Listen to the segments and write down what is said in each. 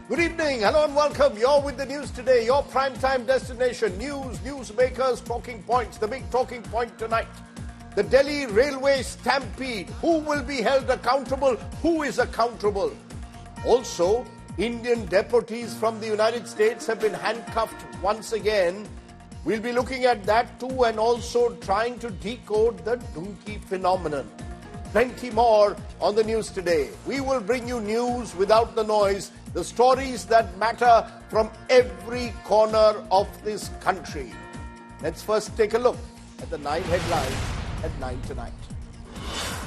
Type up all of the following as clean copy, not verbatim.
Good evening, hello and welcome. You're with the news today, your primetime destination. News, newsmakers, talking points. The big talking point tonight. The Delhi railway stampede. Who will be held accountable? Who is accountable? Also, Indian deportees from the United States have been handcuffed once again. We'll be looking at that too and also trying to decode the donkey phenomenon. Plenty more on the news today. We will bring you news without the noise, the stories that matter from every corner of this country. Let's first take a look at the 9 headlines at 9 tonight.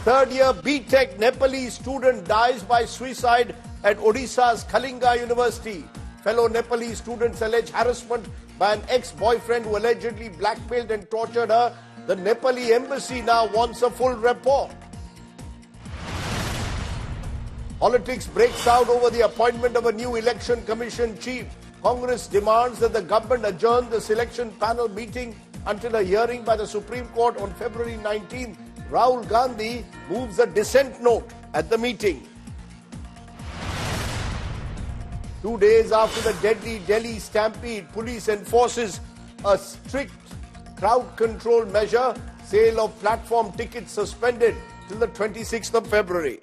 Third year B.Tech Nepalese student dies by suicide at Odisha's Kalinga University. Fellow Nepalese students allege harassment by an ex-boyfriend who allegedly blackmailed and tortured her. The Nepali embassy now wants a full report. Politics breaks out over the appointment of a new election commission chief. Congress demands that the government adjourn the selection panel meeting until a hearing by the Supreme Court on February 19. Rahul Gandhi moves a dissent note at the meeting. 2 days after the deadly Delhi stampede, police enforces a strict crowd control measure. Sale of platform tickets suspended till the 26th of February.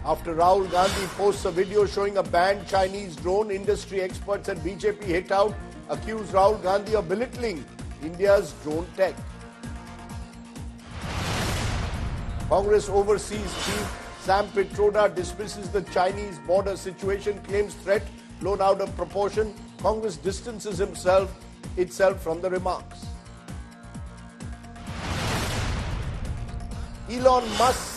After Rahul Gandhi posts a video showing a banned Chinese drone, industry experts at BJP hit out, accuse Rahul Gandhi of belittling India's drone tech. Congress Overseas Chief Sam Pitroda dismisses the Chinese border situation, claims threat blown out of proportion. Congress distances itself from the remarks. Elon Musk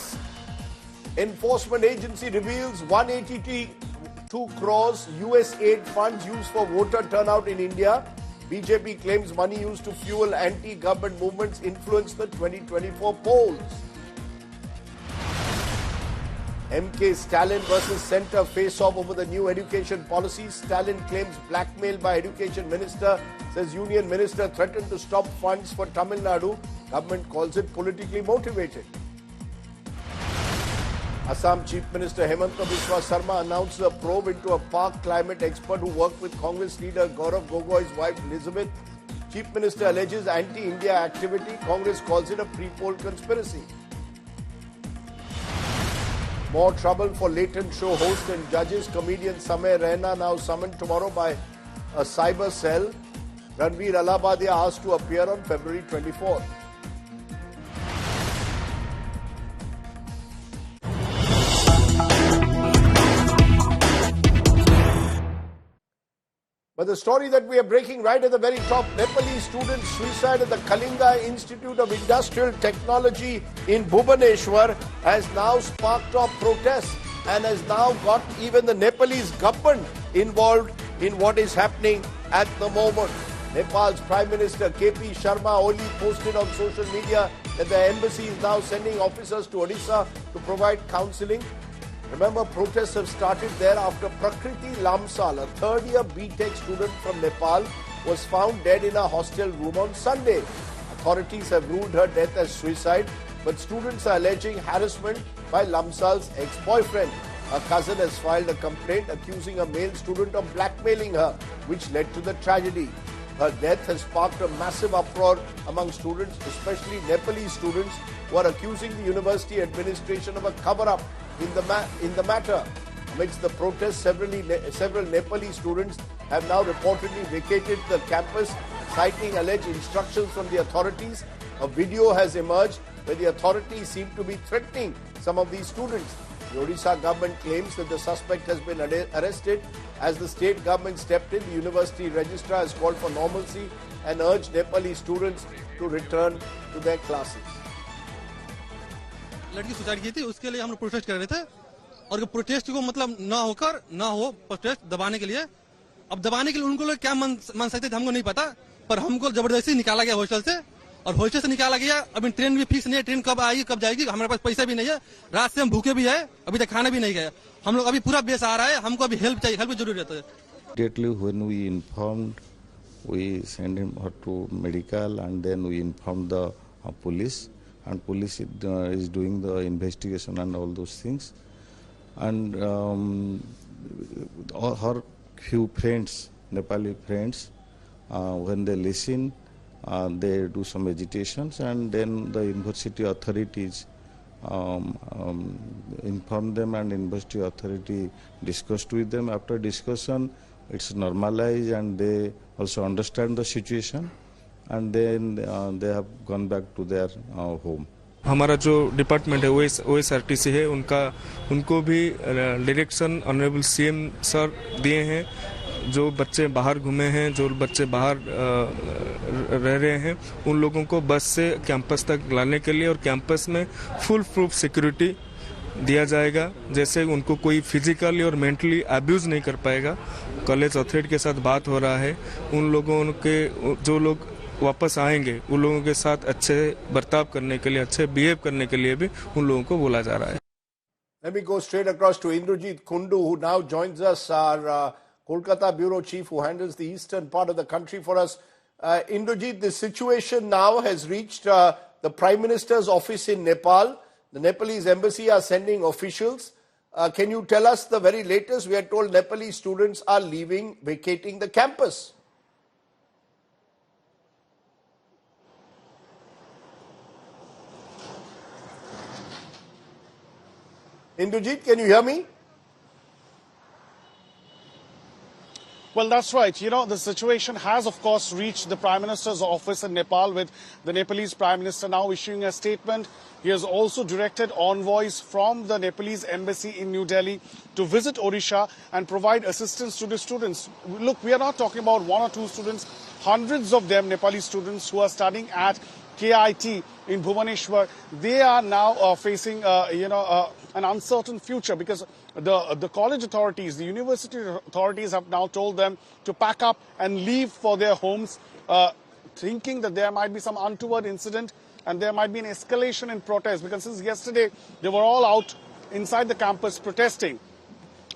Enforcement Agency reveals 182 crores US aid funds used for voter turnout in India. BJP claims money used to fuel anti-government movements influenced the 2024 polls. MK Stalin versus Centre face-off over the new education policy. Stalin claims blackmail by education minister, says union minister threatened to stop funds for Tamil Nadu. Government calls it politically motivated. Assam Chief Minister Hemanta Biswa Sarma announced a probe into a park climate expert who worked with Congress leader Gaurav Gogoi's wife Elizabeth. Chief Minister alleges anti-India activity. Congress calls it a pre-poll conspiracy. More trouble for late-night show host and judges. Comedian Samay Raina now summoned tomorrow by a cyber cell. Ranveer Allahabadiya asked to appear on February 24th. But the story that we are breaking right at the very top, Nepalese student suicide at the Kalinga Institute of Industrial Technology in Bhubaneswar has now sparked off protests and has now got even the Nepalese government involved in what is happening at the moment. Nepal's Prime Minister KP Sharma Oli posted on social media that the embassy is now sending officers to Odisha to provide counselling. Remember, protests have started there after Prakriti Lamsal, a third-year B.Tech student from Nepal, was found dead in a hostel room on Sunday. Authorities have ruled her death as suicide, but students are alleging harassment by Lamsal's ex-boyfriend. Her cousin has filed a complaint accusing a male student of blackmailing her, which led to the tragedy. Her death has sparked a massive uproar among students, especially Nepalese students, who are accusing the university administration of a cover-up in the matter. Amidst the protests, several Nepali students have now reportedly vacated the campus, citing alleged instructions from the authorities. A video has emerged where the authorities seem to be threatening some of these students. The Odisha government claims that the suspect has been arrested. As the state government stepped in, the university registrar has called for normalcy and urged Nepali students to return to their classes. लड़की suicide की थी, उसके लिए हम लोग protest कर रहे थे और प्रोटेस्ट को मतलब ना हो प्रोटेस्ट दबाने के लिए। अब दबाने के लिए उनको लोग क्या मान सकते थे हमको नहीं पता, पर हमको जबरदस्ती निकाला गया हॉस्टल से और हॉस्टल से निकाला गया। अभी ट्रेन भी फिक्स नहीं है, ट्रेन कब आएगी कब जाएगी, हमारे पास पैसा भी नहीं है, रात से हम भूखे भी है, अभी तक खाना भी नहीं गया। हम लोग अभी पूरा बेस आ रहा है, हमको अभी हेल्प चाहिए, हेल्प जरूरी रहता है। Immediately when we informed, we sent him to medical and then we informed the police, and police is doing the investigation and all those things. and her few friends, Nepali friends, when they listen, they do some agitations, and then the university authorities inform them, and university authority discussed with them. After discussion, it's normalized, and they also understand the situation, and then they have gone back to their home. हमारा जो department है OSRTC है, उनको भी direction honourable CM sir दिए हैं। जो बच्चे बाहर घूमे हैं, जो बच्चे बाहर रह रहे हैं, उन लोगों को बस से कैंपस तक लाने के लिए और कैंपस में फुल प्रूफ सिक्योरिटी दिया जाएगा, जैसे उनको कोई फिजिकली और मेंटली अब्यूज नहीं कर पाएगा। कॉलेज अथॉरिटी के साथ बात हो रहा है, उन लोगों के जो लोग वापस आएंगे उन लोगों के साथ अच्छे बर्ताव करने के लिए, अच्छे बिहेव करने के लिए भी उन लोगों को बोला जा रहा है। Let me go straight across to Indrajit Kundu, who now joins us, our Kolkata bureau chief who handles the eastern part of the country for us. Indrajit, the situation now has reached the Prime Minister's office in Nepal. The Nepalese embassy are sending officials. Can you tell us the very latest? We are told Nepalese students are leaving, vacating the campus. Indrajit, can you hear me? Well, that's right. You know, the situation has, of course, reached the Prime Minister's office in Nepal, with the Nepalese Prime Minister now issuing a statement. He has also directed envoys from the Nepalese embassy in New Delhi to visit Odisha and provide assistance to the students. Look, we are not talking about one or two students, hundreds of them, Nepali students who are studying at KIT in Bhubaneswar. They are now facing, an uncertain future, because the college authorities, the university authorities have now told them to pack up and leave for their homes, thinking that there might be some untoward incident and there might be an escalation in protest, because since yesterday they were all out inside the campus protesting.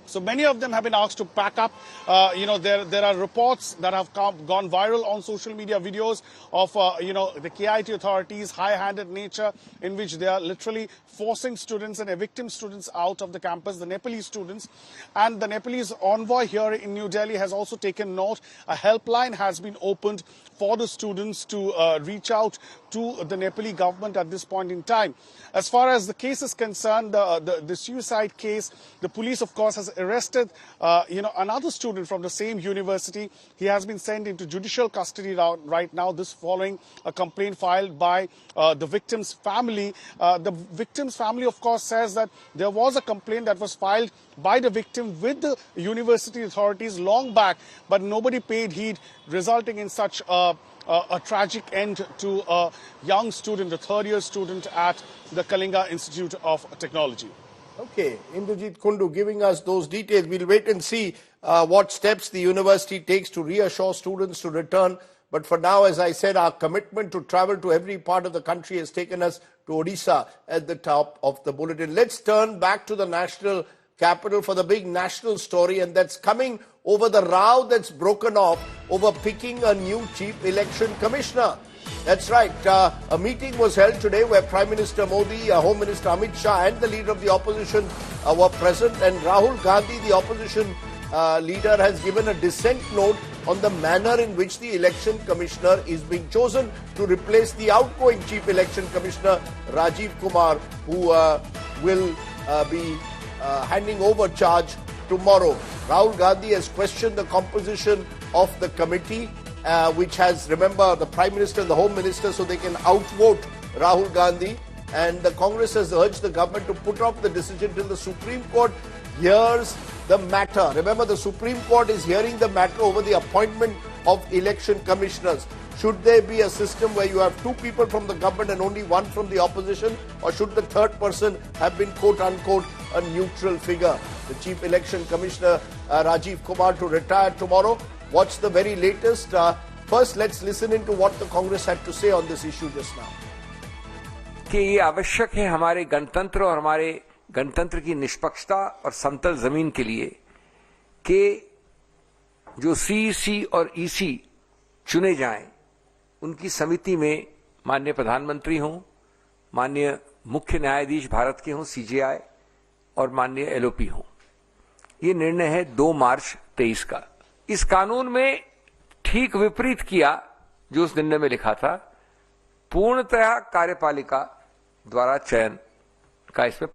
So many of them have been asked to pack up. There are reports that have gone viral on social media, videos of, the KIT authorities' high-handed nature, in which they are literally forcing students and evicting students out of the campus, the Nepalese students. And the Nepalese envoy here in New Delhi has also taken note. A helpline has been opened for the students to reach out to the Nepali government at this point in time. As far as the case is concerned, the suicide case, the police, of course, has arrested, another student from the same university. He has been sent into judicial custody right now, this following a complaint filed by the victim's family. The victim's family, of course, says that there was a complaint that was filed by the victim with the university authorities long back, but nobody paid heed, resulting in such a tragic end to a young student, a third-year student at the Kalinga Institute of Technology. Okay, Indrajit Kundu giving us those details. We'll wait and see what steps the university takes to reassure students to return. But for now, as I said, our commitment to travel to every part of the country has taken us to Odisha at the top of the bulletin. Let's turn back to the national capital for the big national story, and that's coming over the row that's broken off over picking a new chief election commissioner. That's right. A meeting was held today where Prime Minister Modi, Home Minister Amit Shah and the leader of the opposition were present, and Rahul Gandhi, the opposition leader, has given a dissent note on the manner in which the election commissioner is being chosen to replace the outgoing chief election commissioner Rajiv Kumar, who will be handing over charge tomorrow. Rahul Gandhi has questioned the composition of the committee, which has, remember, the Prime Minister and the Home Minister, so they can outvote Rahul Gandhi. And the Congress has urged the government to put off the decision till the Supreme Court hears the matter. Remember, the Supreme Court is hearing the matter over the appointment of election commissioners. Should there be a system where you have two people from the government and only one from the opposition, or should the third person have been, quote-unquote, a neutral figure? The Chief Election Commissioner, Rajiv Kumar, to retire tomorrow. What's the very latest? First, let's listen into what the Congress had to say on this issue just now. कि ये आवश्यक है हमारे गणतंत्र और हमारे गणतंत्र की निष्पक्षता और समतल जमीन के लिए कि जो सीईसी और ईसी चुने जाएं, उनकी समिति में माननीय प्रधानमंत्री हों, माननीय मुख्य न्यायाधीश भारत के हों, सीजेआई, और माननीय एलओपी हों। ये निर्णय है 2 मार्च 23 का। इस कानून में ठीक विपरीत किया जो उस निर्णय में लिखा था, पूर्णतः कार्यपालिका द्वारा चयन का इसमें।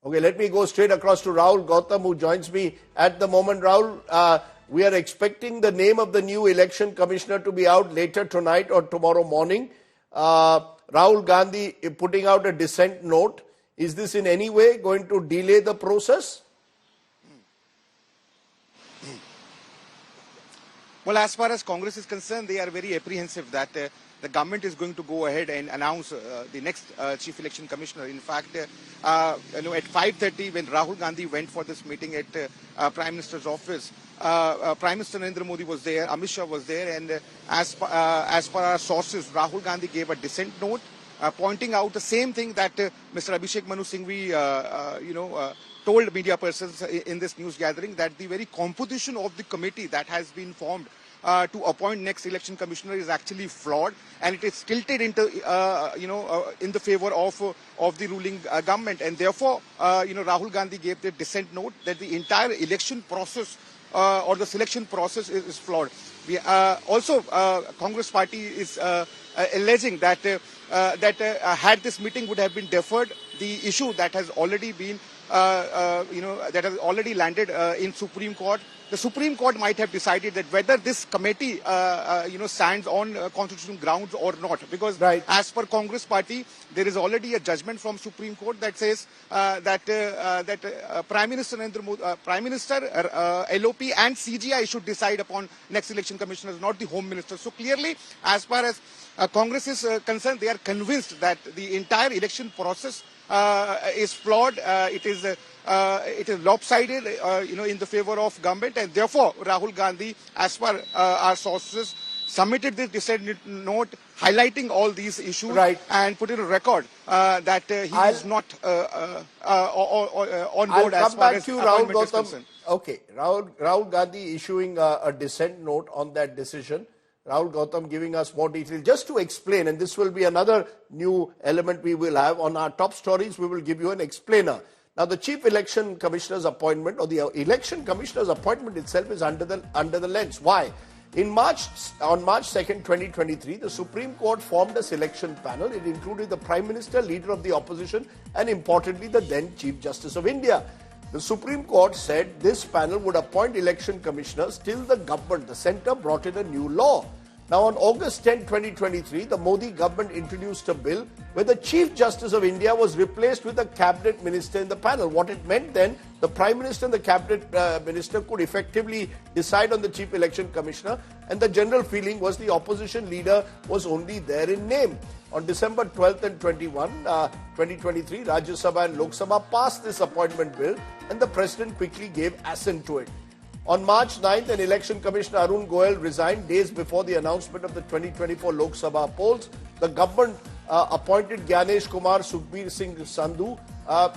Okay, let me go straight across to Rahul Gautam, who joins me at the moment. Rahul, we are expecting the name of the new election commissioner to be out later tonight or tomorrow morning. Rahul Gandhi putting out a dissent note. Is this in any way going to delay the process? Well, as far as Congress is concerned, they are very apprehensive that the government is going to go ahead and announce the next chief election commissioner. In fact, at 5:30, when Rahul Gandhi went for this meeting at Prime Minister's office, Prime Minister Narendra Modi was there, Amit Shah was there, and as per our sources, Rahul Gandhi gave a dissent note pointing out the same thing that Mr. Abhishek Manu Singhvi, told media persons in this news gathering, that the very composition of the committee that has been formed to appoint next election commissioner is actually flawed, and it is tilted into in the favor of the ruling government, and therefore Rahul Gandhi gave the dissent note that the entire election process or the selection process is flawed. We also Congress party is alleging that had this meeting would have been deferred, the issue that has already been that has already landed in Supreme Court. The Supreme Court might have decided that whether this committee, stands on constitutional grounds or not. Because as per Congress party, there is already a judgment from Supreme Court that says that Prime Minister Prime Minister, LOP and CGI should decide upon next election commissioners, not the Home Minister. So clearly, as far as Congress is concerned, they are convinced that the entire election process is flawed. It is lopsided, in the favor of government, and therefore Rahul Gandhi, as per our sources, submitted this dissent note highlighting all these issues and put in a record that he is not on board as far as appointment is concerned. Okay, Rahul Gandhi issuing a dissent note on that decision. Rahul Gautam giving us more detail. Just to explain, and this will be another new element we will have on our top stories, we will give you an explainer. Now, the Chief Election Commissioner's appointment, or the Election Commissioner's appointment itself, is under the lens. Why? On March 2nd, 2023, the Supreme Court formed a selection panel. It included the Prime Minister, Leader of the Opposition, and importantly, the then Chief Justice of India. The Supreme Court said this panel would appoint election commissioners till the government, the centre, brought in a new law. Now, on August 10, 2023, the Modi government introduced a bill where the Chief Justice of India was replaced with a cabinet minister in the panel. What it meant then, the Prime Minister and the cabinet minister could effectively decide on the Chief Election Commissioner, and the general feeling was the opposition leader was only there in name. On December 12th and 2023, Rajya Sabha and Lok Sabha passed this appointment bill, and the President quickly gave assent to it. On March 9th, an election commissioner, Arun Goel, resigned days before the announcement of the 2024 Lok Sabha polls. The government appointed Gyanesh Kumar Sukhbir Singh Sandhu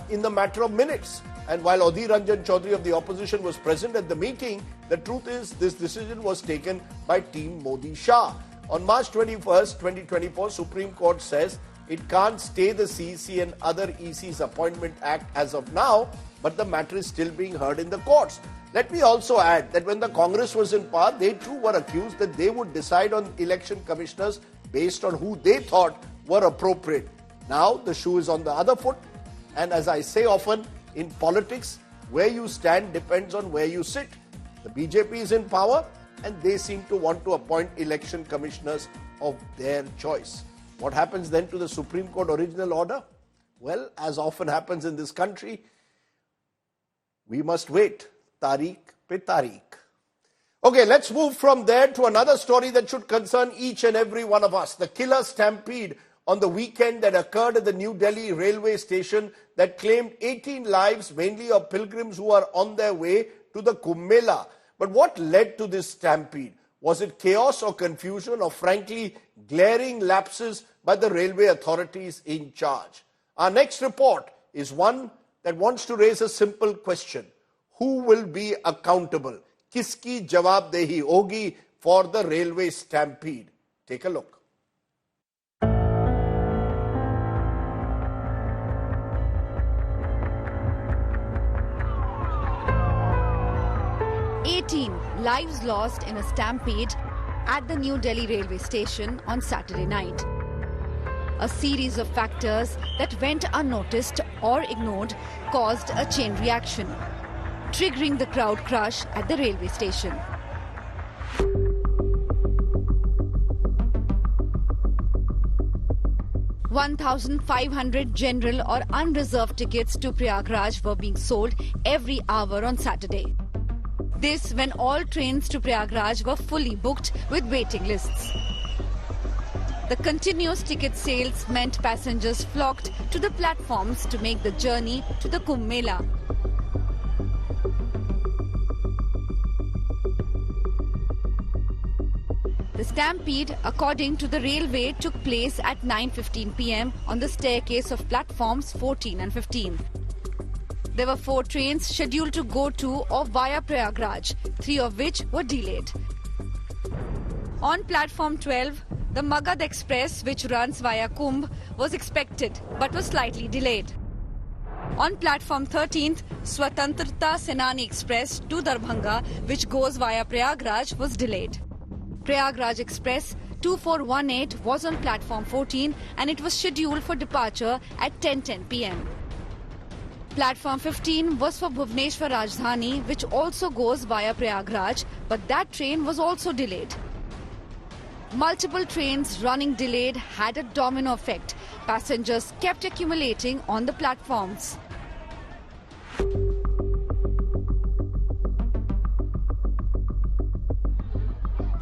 in the matter of minutes. And while Adhir Ranjan Chaudhary of the opposition was present at the meeting, the truth is this decision was taken by Team Modi Shah. On March 21st, 2024, Supreme Court says it can't stay the CEC and other EC's Appointment Act as of now, but the matter is still being heard in the courts. Let me also add that when the Congress was in power, they too were accused that they would decide on election commissioners based on who they thought were appropriate. Now the shoe is on the other foot, and as I say often, in politics, where you stand depends on where you sit. The BJP is in power, and they seem to want to appoint election commissioners of their choice. What happens then to the Supreme Court original order? Well, as often happens in this country, we must wait. Tariq pe tariq. Okay, let's move from there to another story that should concern each and every one of us. The killer stampede on the weekend that occurred at the New Delhi railway station that claimed 18 lives, mainly of pilgrims who are on their way to the Kumbh Mela. But what led to this stampede? Was it chaos or confusion, or frankly, glaring lapses by the railway authorities in charge? Our next report is one that wants to raise a simple question. Who will be accountable? Kiski jawabdehi hogi for the railway stampede? Take a look. 18 lives lost in a stampede at the New Delhi railway station on Saturday night. A series of factors that went unnoticed or ignored caused a chain reaction, triggering the crowd crush at the railway station. $1,500 general or unreserved tickets to Prayagraj were being sold every hour on Saturday. This when all trains to Prayagraj were fully booked with waiting lists. The continuous ticket sales meant passengers flocked to the platforms to make the journey to the Kumbh Mela. The stampede, according to the railway, took place at 9:15 p.m. on the staircase of platforms 14 and 15. There were 4 trains scheduled to go to or via Prayagraj, 3 of which were delayed. On platform 12, the Magad Express, which runs via Kumbh, was expected but was slightly delayed. On platform 13th, Swatantrata Senani Express to Darbhanga, which goes via Prayagraj, was delayed. Prayagraj Express 2418 was on platform 14 and it was scheduled for departure at 10:10 p.m. Platform 15 was for Bhubaneswar Rajdhani, which also goes via Prayagraj, but that train was also delayed. Multiple trains running delayed had a domino effect. Passengers kept accumulating on the platforms.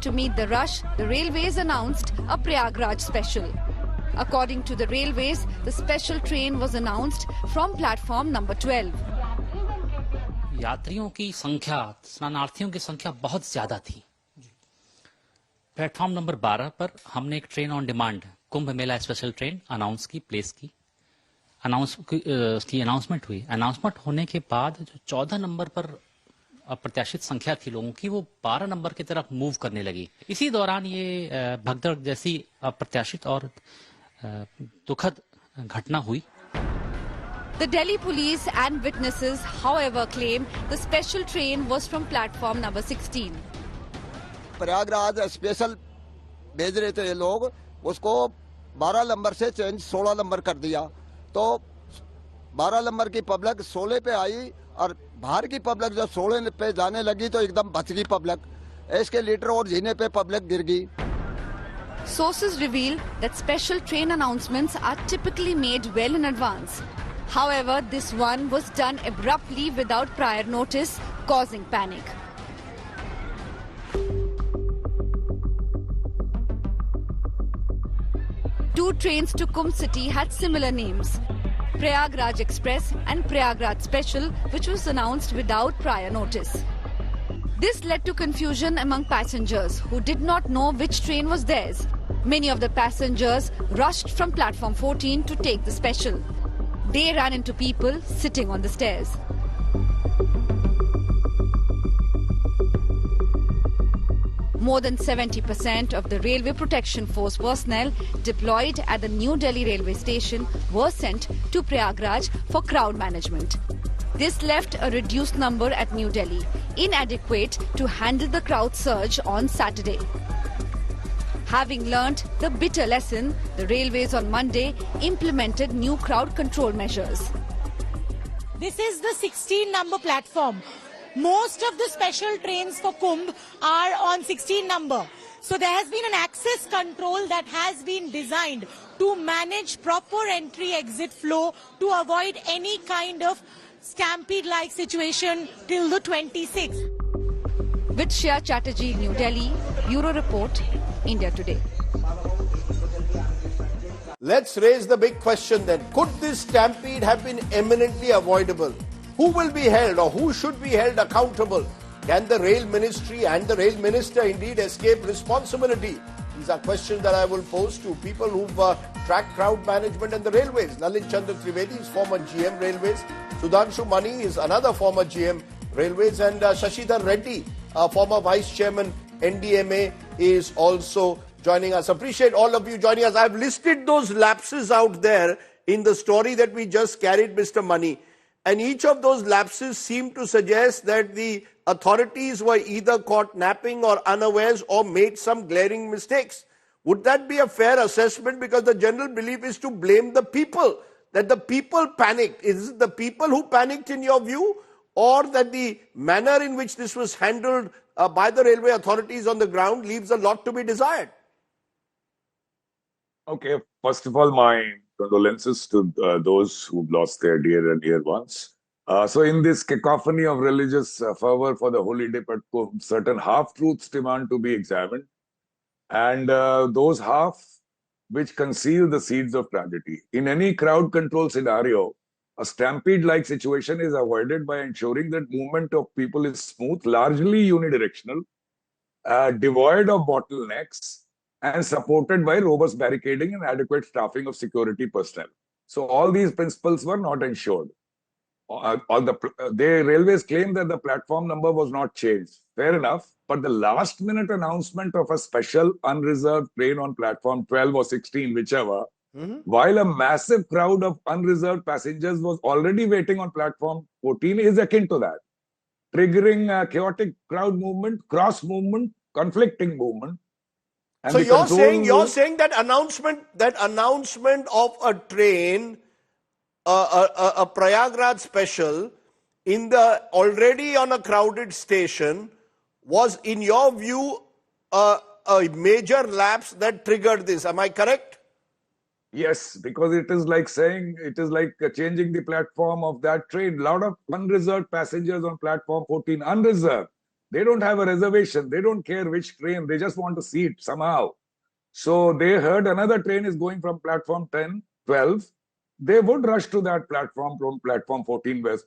To meet the rush, the railways announced a Prayagraj special. According to the railways, the special train was announced from platform number 12. यात्रियों की संख्या, स्नानार्थियों की संख्या बहुत ज्यादा थी। Platform number 12 पर हमने एक train on demand Kumbh Mela special train announce की, प्लेस की, अनाउंसमेंट हुई। अनाउंसमेंट होने के बाद जो 14 नंबर पर अप्रत्याशित संख्या थी लोगों की, वो 12 नंबर की तरफ मूव करने लगी। इसी दौरान ये भगदड़ जैसी अप्रत्याशित और दुखद घटना हुई। The Delhi police and witnesses, however, claim the special train was from platform number 16. Prayagraj special भेज रहे थे ये लोग, उसको 12 नंबर से चेंज 16 नंबर कर दिया, तो 12 नंबर की पब्लिक 16 पे आई और बाहर की पब्लिक जब 16 पे जाने लगी तो एकदम बच गई पब्लिक। इसके लीटर और जीने पे पब्लिक गिर गई। Sources reveal that special train announcements are typically made well in advance. However, this one was done abruptly without prior notice, causing panic. Two trains to Kumbh City had similar names, Prayagraj Express and Prayagraj Special, which was announced without prior notice. This led to confusion among passengers who did not know which train was theirs. Many of the passengers rushed from platform 14 to take the special. They ran into people sitting on the stairs. More than 70% of the Railway Protection Force personnel deployed at the New Delhi railway station were sent to Prayagraj for crowd management. This left a reduced number at New Delhi, inadequate to handle the crowd surge on Saturday. Having learnt the bitter lesson, the railways on Monday implemented new crowd control measures. This is the 16 number platform. Most of the special trains for Kumbh are on 16 number. So there has been an access control that has been designed to manage proper entry-exit flow to avoid any kind of stampede-like situation till the 26th. With Shreya Chatterjee, New Delhi, Bureau Report, India Today. Let's raise the big question then. Could this stampede have been eminently avoidable? Who will be held or who should be held accountable? Can the Rail Ministry and the Rail Minister indeed escape responsibility? These are questions that I will pose to people who've tracked crowd management and the railways. Nalin Chandra Trivedi is former GM Railways. Sudhanshu Mani is another former GM Railways. And Shashidhar Reddy, former Vice Chairman NDMA, is also joining us. Appreciate all of you joining us. I've listed those lapses out there in the story that we just carried, Mr. Mani. and each of those lapses seem to suggest that the authorities were either caught napping or unawares or made some glaring mistakes. Would that be a fair assessment? Because the general belief is to blame the people, that the people panicked. Is it the people who panicked in your view, or that the manner in which this was handled by the railway authorities on the ground leaves a lot to be desired? Okay, first of all, my condolences to those who've lost their dear and dear ones. So in this cacophony of religious fervor for the holy day, certain half-truths demand to be examined. And those half which conceal the seeds of tragedy. In any crowd control scenario, a stampede-like situation is avoided by ensuring that movement of people is smooth, largely unidirectional, devoid of bottlenecks, and supported by robust barricading and adequate staffing of security personnel. So all these principles were not ensured. The railways claim that the platform number was not changed. Fair enough, but the last minute announcement of a special unreserved train on platform 12 or 16, whichever, while a massive crowd of unreserved passengers was already waiting on platform 14, is akin to that, triggering a chaotic crowd movement, cross movement, conflicting movement. And so you're saying that announcement of a train, a Prayagraj special in the already on a crowded station was, in your view, a major lapse that triggered this. Am I correct? Yes, because it is like changing the platform of that train. A lot of unreserved passengers on platform 14, unreserved. They don't have a reservation. They don't care which train. They just want a seat somehow. So they heard another train is going from platform 10, 12. They would rush to that platform from platform 14 where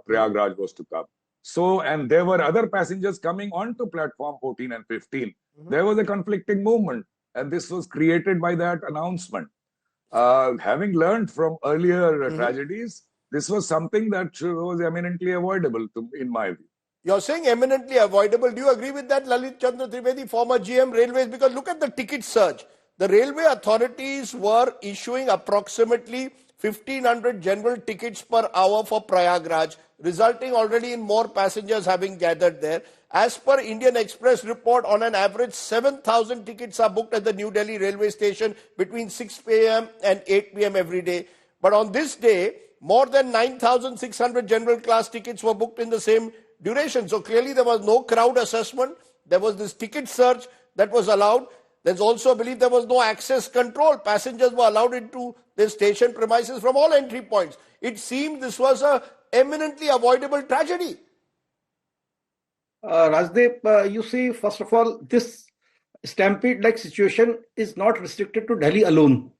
Prayagraj was to come. So, and there were other passengers coming onto platform 14 and 15. There was a conflicting movement, and this was created by that announcement. Having learned from earlier tragedies, this was something that was eminently avoidable, in my view. You're saying eminently avoidable. Do you agree with that, Lalit Chandra Trivedi, former GM Railways? Because look at the ticket surge. The railway authorities were issuing approximately 1,500 general tickets per hour for Prayagraj, resulting already in more passengers having gathered there. As per Indian Express report, on an average, 7,000 tickets are booked at the New Delhi railway station between 6 p.m. and 8 p.m. every day. But on this day, more than 9,600 general class tickets were booked in the same duration. So clearly there was no crowd assessment. There was this ticket surge that was allowed. There's also, I believe, there was no access control. Passengers were allowed into the station premises from all entry points. It seemed this was a eminently avoidable tragedy. Rajdeep, you see, first of all, this stampede-like situation is not restricted to Delhi alone.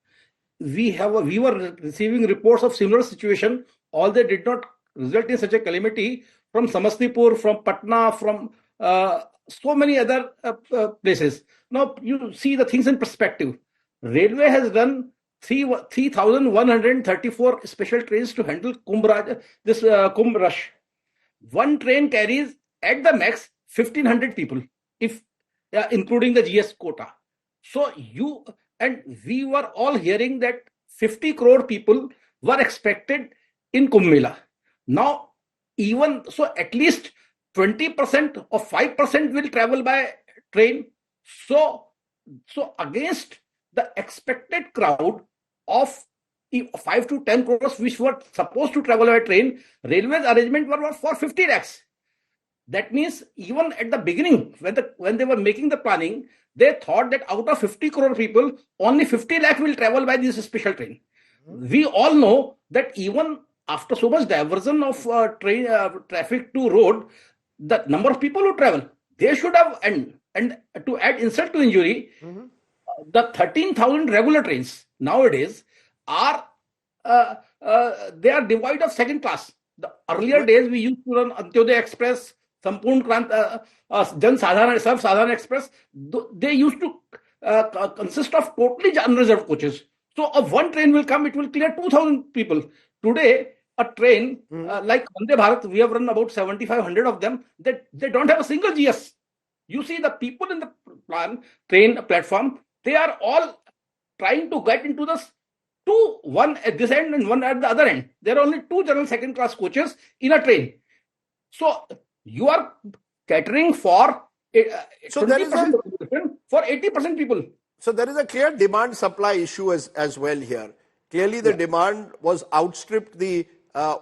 We were receiving reports of similar situation. All they did not result in such a calamity from Samastipur, from Patna, from so many other places. Now you see the things in perspective. Railway has run 3,134 special trains to handle Kumbh rush. One train carries at the max 1,500 people, if including the GS quota. So we were all hearing that 50 crore people were expected in Kumbh Mela. Now, even so, at least 20% or 5% will travel by train. So against the expected crowd of 5 to 10 crores which were supposed to travel by train, railways arrangement were for 50 lakhs. That means even at the beginning, when they were making the planning, they thought that out of 50 crore people, only 50 lakh will travel by this special train. We all know that even after so much diversion of train traffic to road, the number of people who travel, they should have, and to add insult to injury, the 13,000 regular trains nowadays are they are devoid of second class. The earlier days we used to run Antyodaya Express, Sampurn Jan Sadhana, Sarv Sadhana Express. They used to consist of totally unreserved coaches. So one train will come, it will clear 2,000 people. Today, a train like Vande Bharat, we have run about 7,500 of them. They don't have a single GS. You see the people in the train platform, they are all trying to get into the two, one at this end and one at the other end. There are only two general second class coaches in a train. So you are catering for So there is 20% for 80% people. So there is a clear demand-supply issue as well here. Clearly, the demand was outstripped the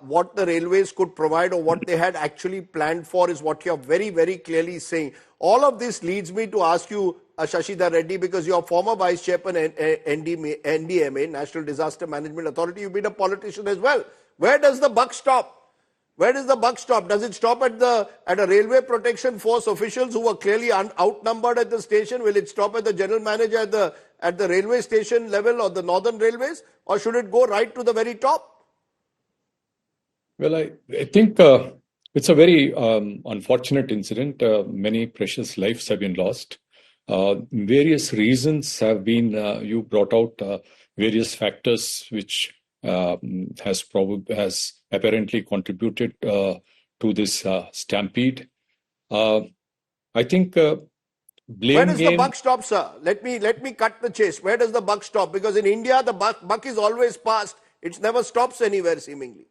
what the railways could provide or what they had actually planned for is what you're very, very clearly saying. All of this leads me to ask you, Shashidhar Reddy, because you're former vice chairman NDMA, National Disaster Management Authority. You've been a politician as well. Where does the buck stop? Where does the buck stop? Does it stop at a railway protection force officials who were clearly outnumbered at the station? Will it stop at the general manager at the railway station level or the northern railways? Or should it go right to the very top? Well, I think it's a very unfortunate incident. Many precious lives have been lost. Various reasons have been, you brought out various factors which has apparently contributed to this stampede. I think blame Where does game. the buck stop, sir? Let me cut the chase. Where does the buck stop? Because in India, the buck is always passed. It never stops anywhere, seemingly.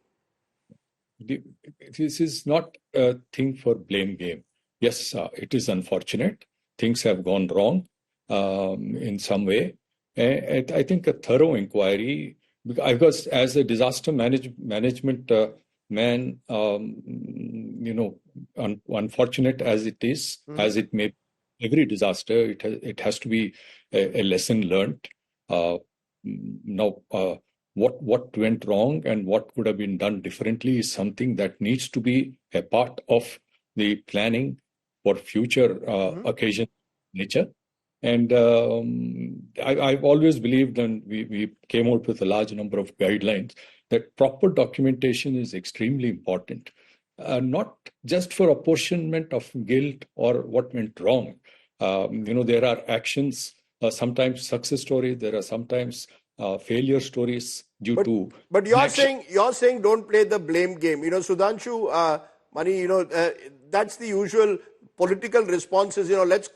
This is not a thing for blame game. Yes, it is unfortunate. Things have gone wrong in some way. I think a thorough inquiry, because as a disaster management man, unfortunate as it is, as it may be, every disaster, it has to be a lesson learned. Now, what went wrong and what could have been done differently is something that needs to be a part of the planning for future occasion nature. And I've always believed, and we came out with a large number of guidelines, that proper documentation is extremely important. Not just for apportionment of guilt or what went wrong. There are actions, sometimes success stories, there are sometimes failure stories due to. But you're saying don't play the blame game. Sudhanshu, Mani, that's the usual political responses. Let's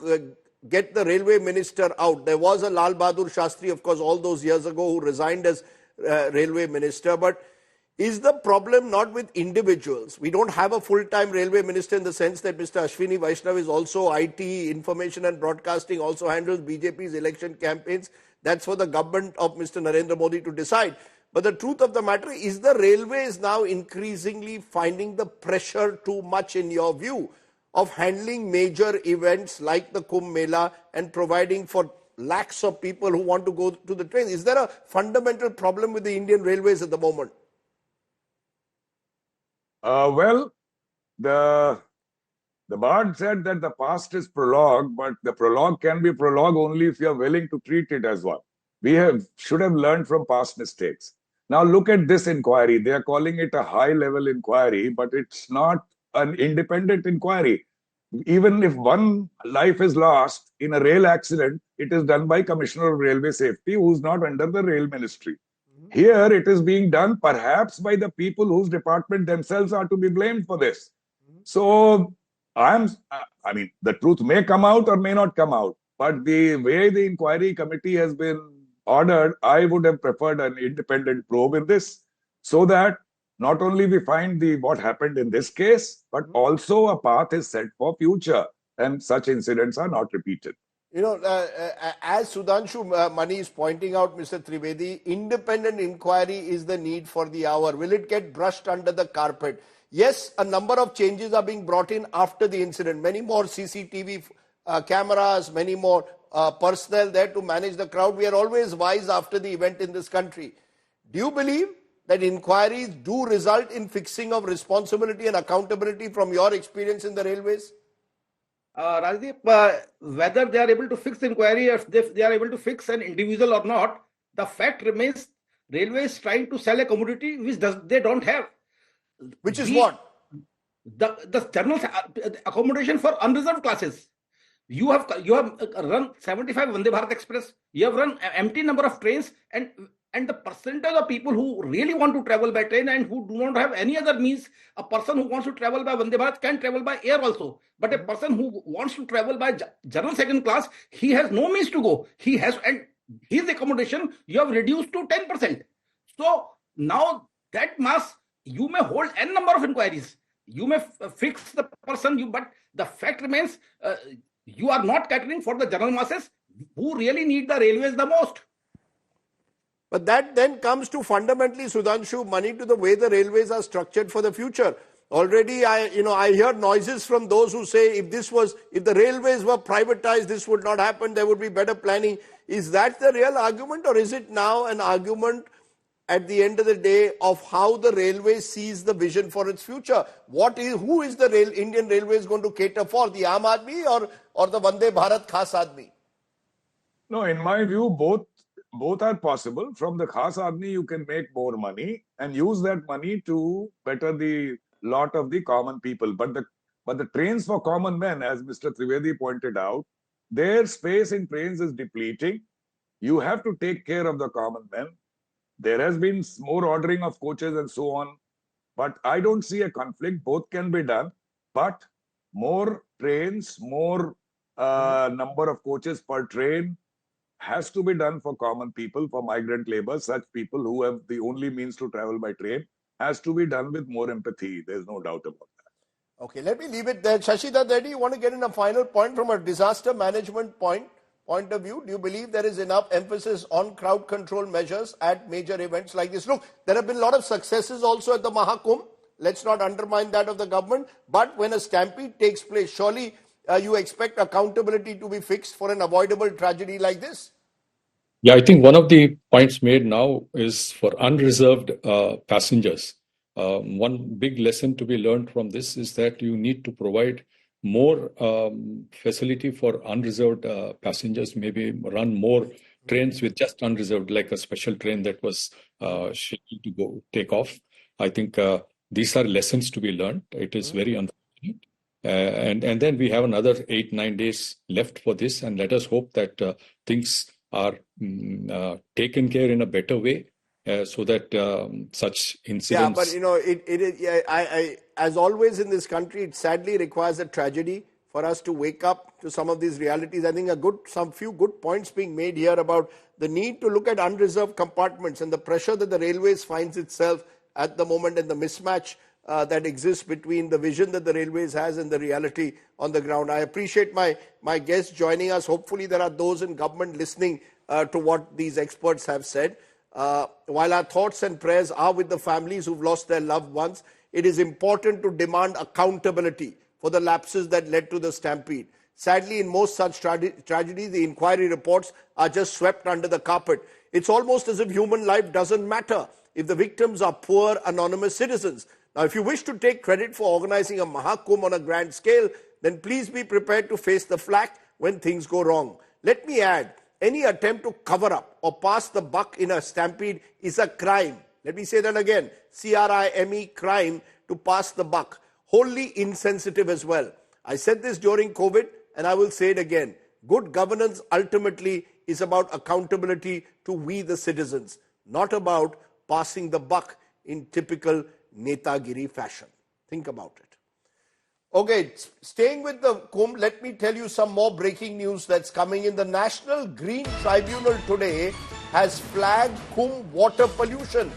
get the railway minister out. There was a Lal Bahadur Shastri, of course, all those years ago who resigned as railway minister. But is the problem not with individuals? We don't have a full-time railway minister in the sense that Mr. Ashwini Vaishnav is also IT, information and broadcasting, also handles BJP's election campaigns. That's for the government of Mr. Narendra Modi to decide. But the truth of the matter is the railways now increasingly finding the pressure too much, in your view, of handling major events like the Kumbh Mela and providing for lakhs of people who want to go to the train. Is there a fundamental problem with the Indian railways at the moment? Well, the Bard said that the past is prologue, but the prologue can be prologue only if you are willing to treat it as one. We should have learned from past mistakes. Now look at this inquiry. They are calling it a high-level inquiry, but it's not an independent inquiry. Even if one life is lost in a rail accident, it is done by Commissioner of Railway Safety, who's not under the Rail Ministry. Here it is being done perhaps by the people whose department themselves are to be blamed for this. So the truth may come out or may not come out, but the way the inquiry committee has been ordered, I would have preferred an independent probe in this, so that not only we find what happened in this case, but also a path is set for future and such incidents are not repeated. As Sudhanshu Mani is pointing out, Mr. Trivedi, independent inquiry is the need for the hour. Will it get brushed under the carpet? Yes, a number of changes are being brought in after the incident. Many more CCTV cameras, many more personnel there to manage the crowd. We are always wise after the event in this country. Do you believe that inquiries do result in fixing of responsibility and accountability from your experience in the railways? Rajdeep, whether they are able to fix the inquiry, if they are able to fix an individual or not, the fact remains railways trying to sell a commodity which they don't have. Which is what? The general accommodation for unreserved classes. You have run 75 Vande Bharat Express. You have run an empty number of trains, and the percentage of people who really want to travel by train and who do not have any other means, a person who wants to travel by Vande Bharat can travel by air also. But a person who wants to travel by general second class, he has no means to go. He has, and his accommodation you have reduced to 10%. So now that mass, you may hold n number of inquiries. You may fix the person, but the fact remains, you are not catering for the general masses who really need the railways the most. But that then comes to fundamentally, Sudhanshu, money to the way the railways are structured for the future. Already, I hear noises from those who say if the railways were privatized, this would not happen. There would be better planning. Is that the real argument, or is it now an argument at the end of the day of how the railway sees the vision for its future? Who is the Indian Railways going to cater for? The Aam Aadmi or the Vande Bharat Khas Aadmi? No, in my view, both are possible. From the Khas Aadmi, you can make more money and use that money to better the lot of the common people. But the trains for common men, as Mr. Trivedi pointed out, their space in trains is depleting. You have to take care of the common men. There has been more ordering of coaches and so on, but I don't see a conflict. Both can be done, but more trains, more number of coaches per train has to be done for common people, for migrant labor, such people who have the only means to travel by train, has to be done with more empathy. There's no doubt about that. Okay, let me leave it there. Shashida Reddy, you want to get in a final point from a disaster management point of view? Do you believe there is enough emphasis on crowd control measures at major events like this? Look, there have been a lot of successes also at the Mahakumbh. Let's not undermine that of the government. But when a stampede takes place, surely you expect accountability to be fixed for an avoidable tragedy like this? Yeah, I think one of the points made now is for unreserved passengers. One big lesson to be learned from this is that you need to provide more facility for unreserved passengers, maybe run more trains with just unreserved, like a special train that was scheduled to take off. I think these are lessons to be learned. It is very unfortunate. And then we have another 8-9 days left for this, and let us hope that things are taken care in a better way so that such incidents... Yeah, but as always in this country, it sadly requires a tragedy for us to wake up to some of these realities. I think some few good points being made here about the need to look at unreserved compartments and the pressure that the railways finds itself at the moment and the mismatch that exists between the vision that the railways has and the reality on the ground. I appreciate my guests joining us. Hopefully there are those in government listening to what these experts have said. While our thoughts and prayers are with the families who've lost their loved ones, it is important to demand accountability for the lapses that led to the stampede. Sadly, in most such tragedies, the inquiry reports are just swept under the carpet. It's almost as if human life doesn't matter if the victims are poor, anonymous citizens. Now, if you wish to take credit for organizing a Mahakumbh on a grand scale, then please be prepared to face the flak when things go wrong. Let me add, any attempt to cover up or pass the buck in a stampede is a crime. Let me say that again, crime, crime to pass the buck. Wholly insensitive as well. I said this during COVID and I will say it again. Good governance ultimately is about accountability to we the citizens, not about passing the buck in typical Netagiri fashion. Think about it. Okay, staying with the Kumbh, let me tell you some more breaking news that's coming in. The National Green Tribunal today has flagged Kumbh water pollution.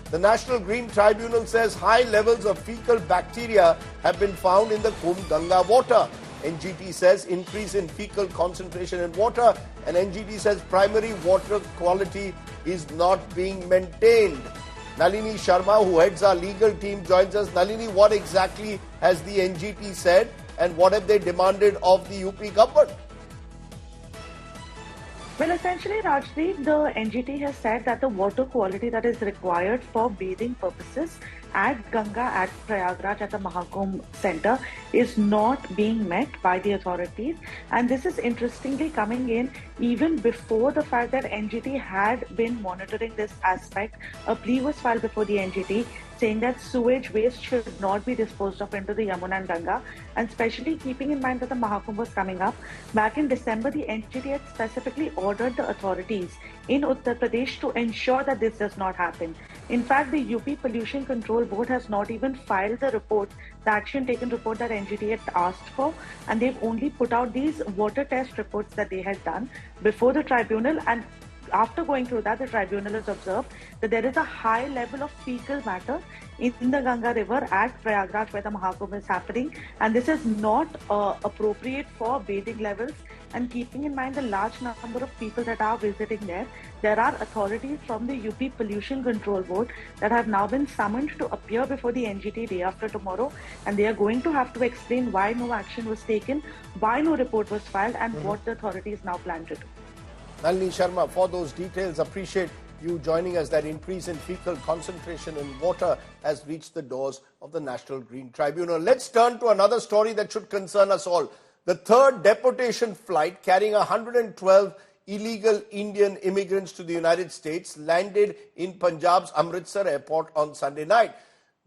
The National Green Tribunal says high levels of fecal bacteria have been found in the Kumbh Ganga water. NGT says increase in fecal concentration in water, and NGT says primary water quality is not being maintained. Nalini Sharma, who heads our legal team, joins us. Nalini, what exactly has the NGT said and what have they demanded of the UP government? Well, essentially, Rajdeep, the NGT has said that the water quality that is required for bathing purposes at Ganga at Prayagraj at the Mahakumbh Center is not being met by the authorities. And this is interestingly coming in even before the fact that NGT had been monitoring this aspect. A plea was filed before the NGT saying that sewage waste should not be disposed of into the Yamuna and Ganga, and especially keeping in mind that the Mahakumbh was coming up. Back in December, the NGT had specifically ordered the authorities in Uttar Pradesh to ensure that this does not happen. In fact, the UP Pollution Control Board has not even filed the report, the action taken report that NGT had asked for, and they've only put out these water test reports that they had done before the tribunal. And after going through that, the tribunal has observed that there is a high level of fecal matter in the Ganga River at Prayagraj where the Mahakumbh is happening, and this is not appropriate for bathing levels. And keeping in mind the large number of people that are visiting there are authorities from the UP Pollution Control Board that have now been summoned to appear before the NGT day after tomorrow, and they are going to have to explain why no action was taken, why no report was filed, and what the authorities now plan to do. Nalini Sharma, for those details, appreciate you joining us. That increase in fecal concentration in water has reached the doors of the National Green Tribunal. Let's turn to another story that should concern us all. The third deportation flight carrying 112 illegal Indian immigrants to the United States landed in Punjab's Amritsar airport on Sunday night.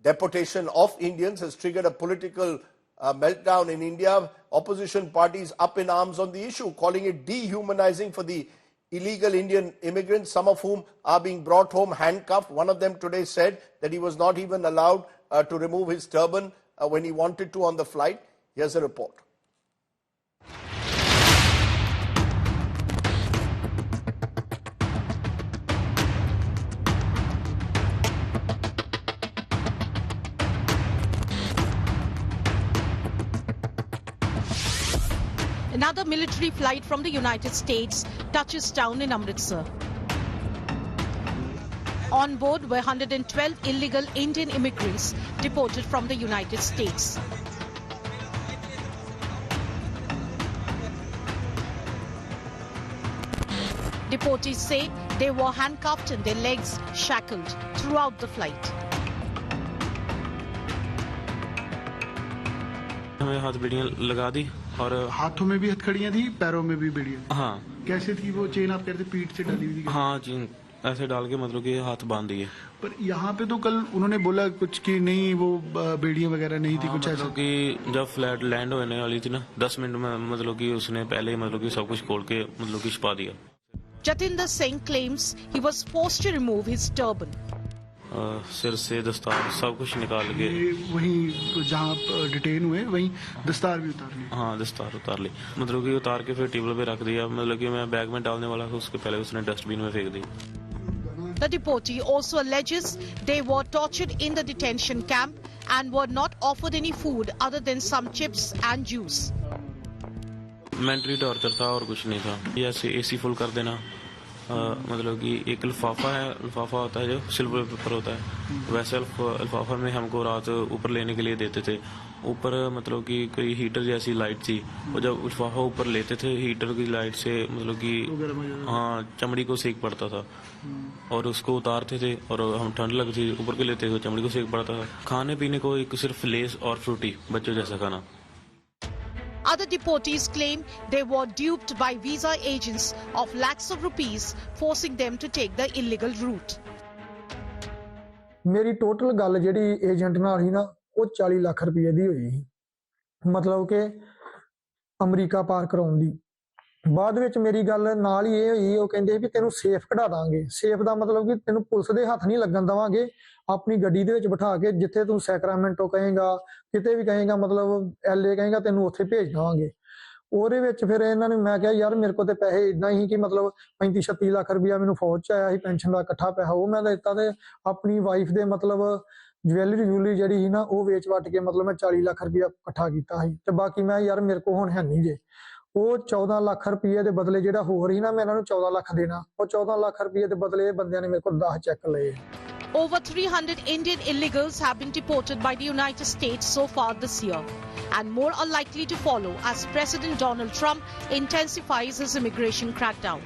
Deportation of Indians has triggered a political meltdown in India. Opposition parties up in arms on the issue, calling it dehumanizing for the illegal Indian immigrants, some of whom are being brought home handcuffed. One of them today said that he was not even allowed to remove his turban when he wanted to on the flight. Here's a report. Another military flight from the United States touches down in Amritsar. On board were 112 illegal Indian immigrants deported from the United States. Deportees say they were handcuffed and their legs shackled throughout the flight. हमें हाथ बेड़ियां लगा दी और हाथों में भी हथकड़ियां थी, पैरों में भी बेड़ियां। हाँ। कैसे थी वो चेन? आप कहते पीठ से डाली हुई थी? हाँ जी, ऐसे डाल के मतलब कि हाथ बांध दिए। पर यहाँ पे तो कल उन्होंने बोला कुछ कि नहीं, वो बेड़ियां वगैरह नहीं थी, कुछ ऐसा कि जब फ्लाइट लैंड होने वाली थी ना 10 मिनट में मतलब कि उसने पहले मतलब कि सब कुछ खोल के मतलब कि छिपा दिया। Jatinder Singh claims he was forced to remove his turban. सिर से दस्तार सब कुछ निकाल के वहीं जहाँ आप डिटेन हुए वहीं दस्तार भी उतार ली? हाँ, दस्तार उतार ली, मतलब कि उतार के फिर टेबल पे रख दिया, मतलब कि मैं बैग में डालने वाला था, उसके पहले उसने डस्टबिन में फेंक दी। The deportee also alleges they were tortured in the detention camp and were not offered any food other than some chips and juice. Mentally torture था और कुछ नहीं था। ये ऐसे एसी फुल कर देना, मतलब कि एक लिफाफा है, लिफाफा होता है जो सिल्वर पेपर होता है, वैसे लिफाफा में हमको रात ऊपर लेने के लिए देते थे। ऊपर मतलब कि कोई हीटर जैसी लाइट थी, और जब लिफाफा ऊपर लेते थे हीटर की लाइट से मतलब कि हाँ चमड़ी को सेक पड़ता था, और उसको उतारते थे और हम ठंड लगती थी, ऊपर के लेते थे चमड़ी को सेक पड़ता था। खाने पीने को एक सिर्फ लेस और फ्रूटी, बच्चों जैसा खाना। Other deportees claim they were duped by visa agents of lakhs of rupees, forcing them to take the illegal route. मेरी टोटल गल जिहड़ी एजेंट नाल ही ना वो 40 लाख रुपए दी होई सी, मतलब कि अमरीका पार कराउण दी। बाद विच मेरी गल नाल ही होई, वो कहंदे भी तेनू सेफ कढा दांगे। सेफ दा मतलब कि तेनू पुलिस दे हत्थ नहीं लगन दवांगे, अपनी गड्डी दे विच बिठा के जिथे तू सैक्रामेंटो कहेगा, किते भी कहेगा, मतलब LA कहेगा, तेनू उत्थे भेज देवांगे। ਉਹਦੇ ਵਿੱਚ ਫਿਰ ਇਹਨਾਂ ਨੇ ਮੈਂ ਕਿਹਾ ਯਾਰ ਮੇਰੇ ਕੋਲ ਤੇ ਪੈਸੇ ਇਦਾਂ ਹੀ ਕਿ ਮਤਲਬ 35-36 ਲੱਖ ਰੁਪਇਆ ਮੈਨੂੰ ਫੌਜ ਚ ਆਇਆ ਸੀ ਪੈਨਸ਼ਨ ਦਾ ਇਕੱਠਾ ਪੈਸਾ, ਉਹ ਮੈਂ ਦਿੱਤਾ ਤੇ ਆਪਣੀ ਵਾਈਫ ਦੇ ਮਤਲਬ ਜਵੈਲਰੀ ਜਿਹੜੀ ਸੀ ਨਾ ਉਹ ਵੇਚ ਵਟ ਕੇ ਮਤਲਬ ਮੈਂ 40 ਲੱਖ ਰੁਪਇਆ ਇਕੱਠਾ ਕੀਤਾ ਸੀ, ਤੇ ਬਾਕੀ ਮੈਂ ਯਾਰ ਮੇਰੇ ਕੋਲ ਹੁਣ ਹੈ ਨਹੀਂ ਜੇ। ਉਹ 14 ਲੱਖ ਰੁਪਏ ਦੇ ਬਦਲੇ ਜਿਹੜਾ ਹੋਰ ਹੀ ਨਾ ਮੈਂ ਇਹਨਾਂ ਨੂੰ 14 ਲੱਖ ਦੇਣਾ, ਉਹ 14 ਲੱਖ ਰੁਪਏ ਦੇ ਬਦਲੇ ਇਹ ਬੰਦਿਆਂ ਨੇ ਮੇਰੇ ਕੋਲ 10 ਚੈੱਕ ਲਏ। Over 300 Indian illegals have been deported by the United States so far this year, and more are likely to follow as President Donald Trump intensifies his immigration crackdown.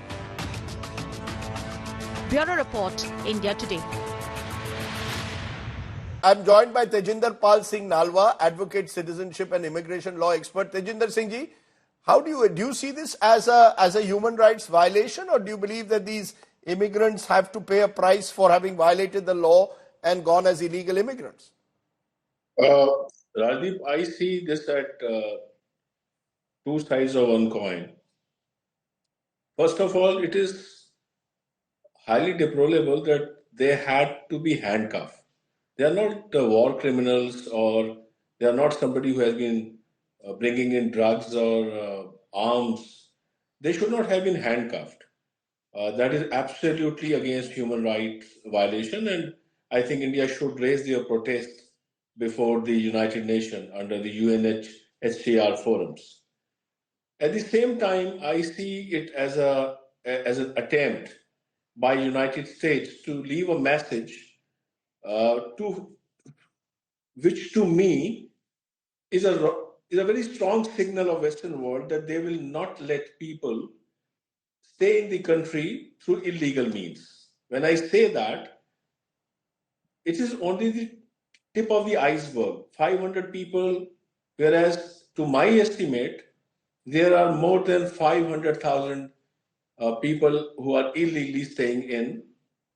Bureau Report, India Today. I'm joined by Tejinder Pal Singh Nalwa, advocate, citizenship and immigration law expert. Tejinder Singh ji, how do you see this as a human rights violation, or do you believe that these immigrants have to pay a price for having violated the law and gone as illegal immigrants? Rajdeep, I see this at two sides of one coin. First of all, it is highly deplorable that they had to be handcuffed. They are not war criminals, or they are not somebody who has been bringing in drugs or arms. They should not have been handcuffed. That is absolutely against human rights violation, and I think India should raise their protest before the United Nations under the UNHCR forums. At the same time, I see it as an attempt by United States to leave a message to which to me is a very strong signal of Western world that they will not let people stay in the country through illegal means. When I say that, it is only the tip of the iceberg. 500 people, whereas to my estimate, there are more than 500,000 people who are illegally staying in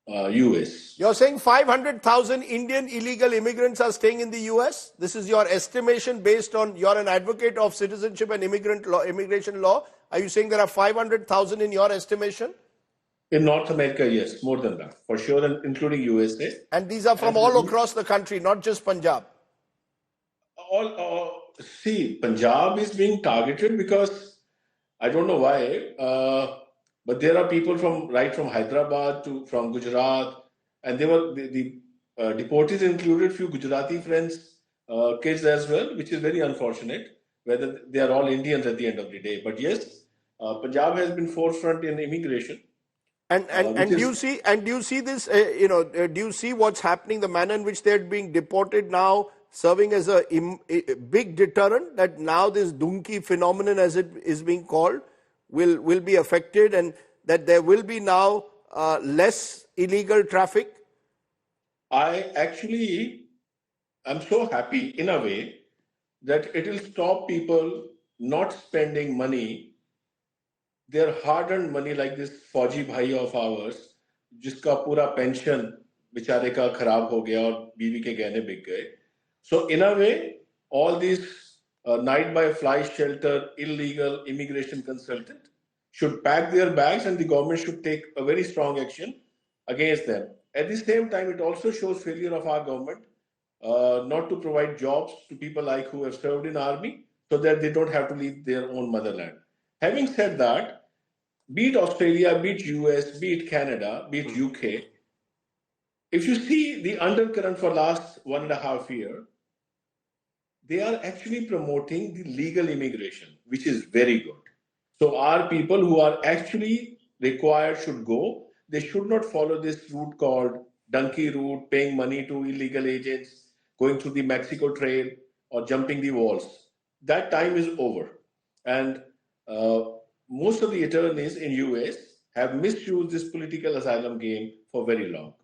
US. You're saying 500,000 Indian illegal immigrants are staying in the US? This is your estimation based on, you're an advocate of citizenship and immigration law. Are you saying there are 500,000 in your estimation? In North America, yes, more than that, for sure, and including USA. And these are from all across the country, not just Punjab. See, Punjab is being targeted because I don't know why, but there are people from Hyderabad to from Gujarat, and they were the deportees included few Gujarati friends, kids as well, which is very unfortunate. Whether they are all Indians at the end of the day, but yes, Punjab has been forefront in immigration. And do you see this? Do you see what's happening? The manner in which they're being deported now, serving as a big deterrent. That now this donkey phenomenon, as it is being called, will be affected, and that there will be now less illegal traffic. I'm so happy in a way that it will stop people not spending money, their hard-earned money, like this फौजी भाई of ours, जिसका पूरा pension बेचारे का खराब हो गया और बीवी के गहने बिक गए. So in a way, all these night by fly shelter illegal immigration consultant should pack their bags, and the government should take a very strong action against them. At the same time, it also shows failure of our government not to provide jobs to people like who have served in army, so that they don't have to leave their own motherland. Having said that, be it Australia, be it US, be it Canada, be it UK, if you see the undercurrent for last 1.5 years, they are actually promoting the legal immigration, which is very good. So our people who are actually required should go. They should not follow this route called donkey route, paying money to illegal agents, going through the Mexico Trail or jumping the walls. That time is over. And most of the attorneys in US have misused this political asylum game for very long.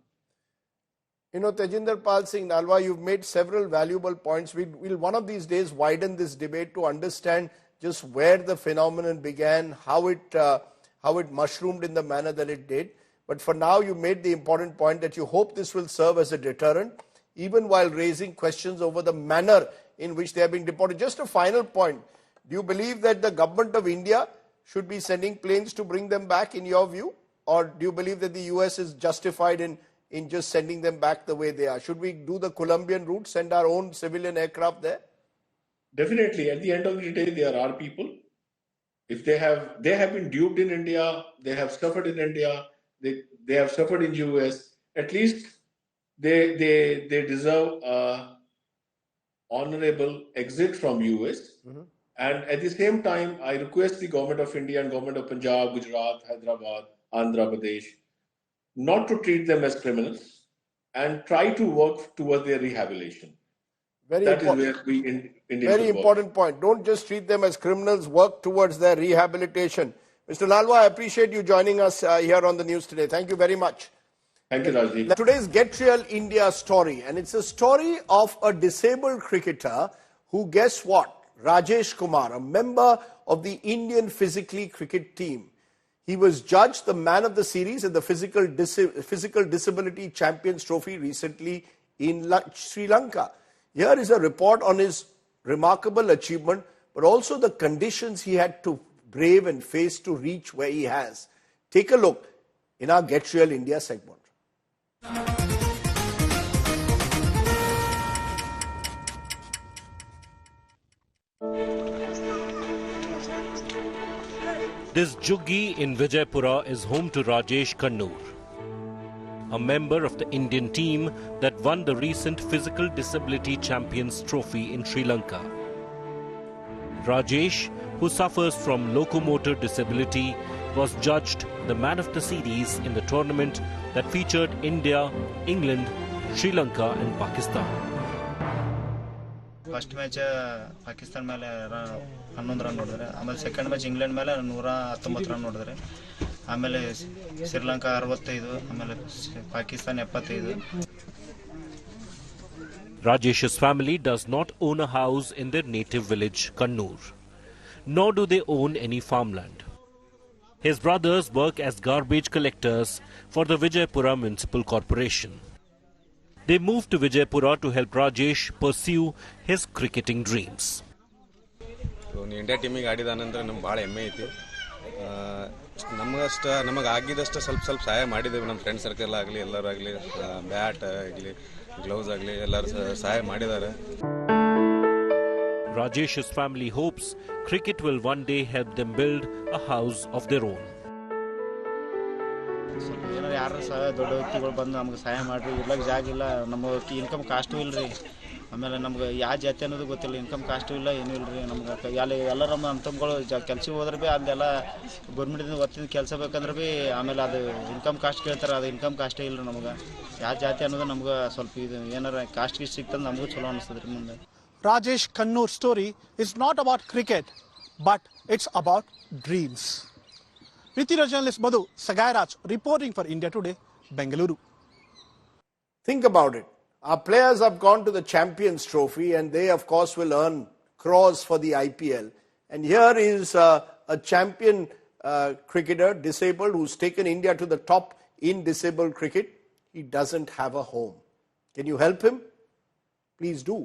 You know, Tejinder Pal Singh Nalwa, you've made several valuable points. We'll one of these days widen this debate to understand just where the phenomenon began, how it mushroomed in the manner that it did. But for now, you made the important point that you hope this will serve as a deterrent, even while raising questions over the manner in which they are being deported. Just a final point. Do you believe that the government of India should be sending planes to bring them back, in your view? Or do you believe that the US is justified in just sending them back the way they are? Should we do the Colombian route, send our own civilian aircraft there? Definitely. At the end of the day, there are people. If they have been duped in India, they have suffered in India, they have suffered in US, at least they deserve honorable exit from US. And at the same time, I request the government of India and government of Punjab, Gujarat, Hyderabad, Andhra Pradesh, not to treat them as criminals and try to work towards their rehabilitation. That is where we Indians Very important point. Don't just treat them as criminals, work towards their rehabilitation. Mr. Lalwa, I appreciate you joining us here on the news today. Thank you very much. Thank you, Rajdeep. Today's Get Real India story, and it's a story of a disabled cricketer who, guess what? Rajesh Kumar, a member of the Indian physically cricket team. He was judged the man of the series at the Physical Disability Champions Trophy recently in Sri Lanka. Here is a report on his remarkable achievement, but also the conditions he had to brave and face to reach where he has. Take a look in our Get Real India segment. This juggi in Vijaypura is home to Rajesh Kannur, a member of the Indian team that won the recent Physical Disability Champions Trophy in Sri Lanka. Rajesh, who suffers from locomotor disability, was judged the man of the series in the tournament that featured India, England, Sri Lanka and Pakistan. First match Pakistan ಮೇಲೆ 11 run ಹೊಡೆದರೆ ಆಮೇಲೆ second match England ಮೇಲೆ 119 run ಹೊಡೆದರೆ ಆಮೇಲೆ ಶ್ರೀಲಂಕಾ 65 ಆಮೇಲೆ Pakistan 75. Rajesh's family does not own a house in their native village Kannur, nor do they own any farmland. His brothers work as garbage collectors for the Vijaypura Municipal Corporation. They moved to Vijaypura to help Rajesh pursue his cricketing dreams. India ಟೀಮಿಗೆ ಆಡಿದ ನಂತರ ನಮ್ಗೆ ಭಾಳ ಹೆಮ್ಮೆ ಐತಿ. ನಮಗೆ ಆಗಿದಷ್ಟು ಸ್ವಲ್ಪ ಸಹಾಯ ಮಾಡಿದ್ದೇವೆ. ನಮ್ಮ ಫ್ರೆಂಡ್ ಸರ್ಕಲ್ ಆಗಲಿ ಎಲ್ಲರೂ ಆಗಲಿ, ಬ್ಯಾಟ್ ಆಗಲಿ ಗ್ಲೌಸ್ ಆಗಲಿ ಎಲ್ಲರೂ ಸಹಾಯ ಮಾಡಿದ್ದಾರೆ. Rajesh's family hopes cricket will one day help them build a house of their own. ಏನಾರು ಯಾರು ದೊಡ್ಡ ವ್ಯಕ್ತಿಗಳು ಬಂದು ನಮ್ಗೆ ಸಹಾಯ ಮಾಡಿರಿ. ಇರ್ಲಕ್ಕೆ ಜಾಗ ಇಲ್ಲ, ನಮಗೆ ಇನ್ಕಮ್ ಕಾಸ್ಟು ಇಲ್ಲ ರೀ. ಆಮೇಲೆ ನಮ್ಗೆ ಯಾವ ಜಾತಿ ಅನ್ನೋದು ಗೊತ್ತಿಲ್ಲ, ಇನ್ಕಮ್ ಕಾಸ್ಟು ಇಲ್ಲ, ಏನೂ ಇಲ್ಲ ರೀ. ನಮ್ಗೆ ಎಲ್ಲ ನಮ್ಮ ಅಂತಮ್ಗಳು ಕೆಲ್ಸಕ್ಕೆ ಹೋದ್ರೆ ಭೀ ಅಲ್ಲೆಲ್ಲ ಗೌರ್ಮೆಂಟಿಂದ ಒತ್ತಿದ ಕೆಲಸ ಬೇಕಂದ್ರೆ ಭೀ ಆಮೇಲೆ ಅದು ಇನ್ಕಮ್ ಕಾಸ್ಟ್ ಕೇಳ್ತಾರೆ. ಅದು ಇನ್ಕಮ್ ಕಾಸ್ಟೇ ಇಲ್ಲ ನಮ್ಗೆ. ಯಾವ ಜಾತಿ ಅನ್ನೋದು ನಮ್ಗೆ ಸ್ವಲ್ಪ ಇದು ಏನಾರ ಕಾಸ್ಟ್ ಗೀಸ್ಟ್ ಸಿಗ್ತದೆ ನಮಗೂ ಚಲೋ ಅನಿಸ್ತದೆ ರೀ ಮುಂದೆ. Rajesh Kannur's story is not about cricket, but it's about dreams. Riti journalist Madhu Sagairaj reporting for India Today, Bengaluru. Think about it. Our players have gone to the Champions Trophy and they of course will earn crores for the IPL. And here is a champion cricketer, disabled, who's taken India to the top in disabled cricket. He doesn't have a home. Can you help him? Please do.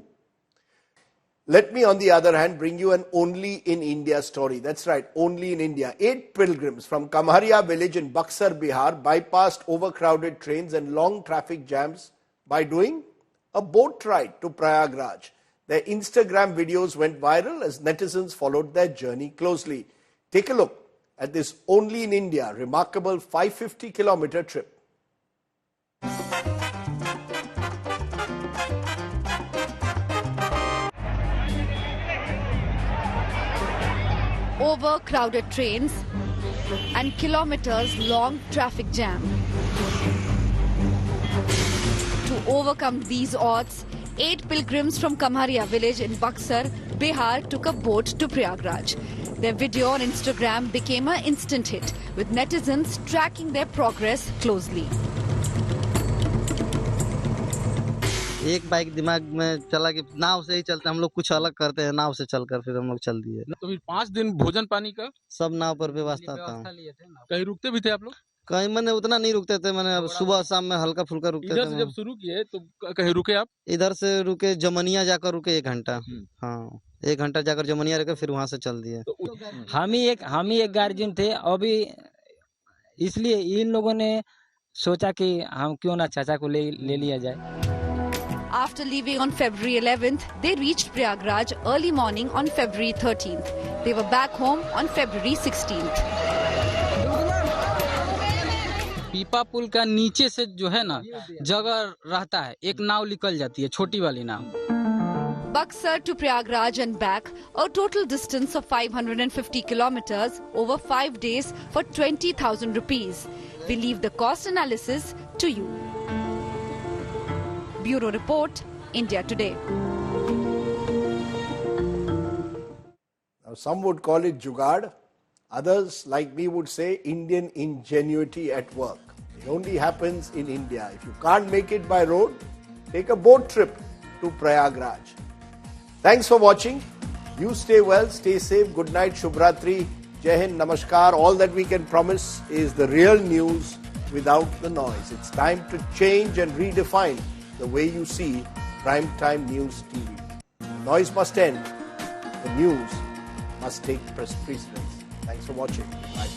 Let me, on the other hand, bring you an only in India story. That's right, only in India. 8 pilgrims from Kamharia village in Buxar, Bihar bypassed overcrowded trains and long traffic jams by doing a boat ride to Prayagraj. Their Instagram videos went viral as netizens followed their journey closely. Take a look at this only in India remarkable 550-kilometer trip. Overcrowded trains and kilometers long traffic jam. To overcome these odds, 8 pilgrims from Kamharia village in Buxar, Bihar took a boat to Prayagraj. Their video on Instagram became an instant hit, with netizens tracking their progress closely. एक bike दिमाग में चला कि नाव से ही चलते, हम लोग कुछ अलग करते हैं, नाव से चलकर फिर हम लोग चल दिए. तो फिर 5 दिन भोजन पानी का सब नाव पर व्यवस्था था. कहीं रुकते भी थे आप लोग? कहीं मैंने उतना नहीं रुकते थे, मैंने सुबह शाम में हल्का फुल्का रुकते थे. इधर से जब शुरू किए तो कहीं रुके आप? इधर से रुके जमनिया जाकर रुके 1 घंटा. हाँ, 1 घंटा जाकर जमनिया रुके, फिर वहाँ से चल दिए. हम ही एक गार्जियन थे. अभी इसलिए इन लोगों ने सोचा कि हम क्यों ना चाचा को ले लिया जाए. After leaving on February 11th, they reached Prayagraj early morning on February 13th. They were back home on February 16th. पीपा पुल का नीचे से जो है ना जगह रहता है, एक नाव निकल जाती है, छोटी वाली नाव. Buxar to Prayagraj and back, a total distance of 550 kilometers over 5 days for 20,000 rupees. We leave the cost analysis to you. Bureau Report, India Today. Now, some would call it jugaad. Others, like me, would say Indian ingenuity at work. It only happens in India. If you can't make it by road, take a boat trip to Prayagraj. Thanks for watching. You stay well, stay safe. Good night, Shubhratri, Jai Hind, Namaskar. All that we can promise is the real news without the noise. It's time to change and redefine the way you see primetime news TV. Noise must end. The news must take precedence. Thanks for watching. Bye.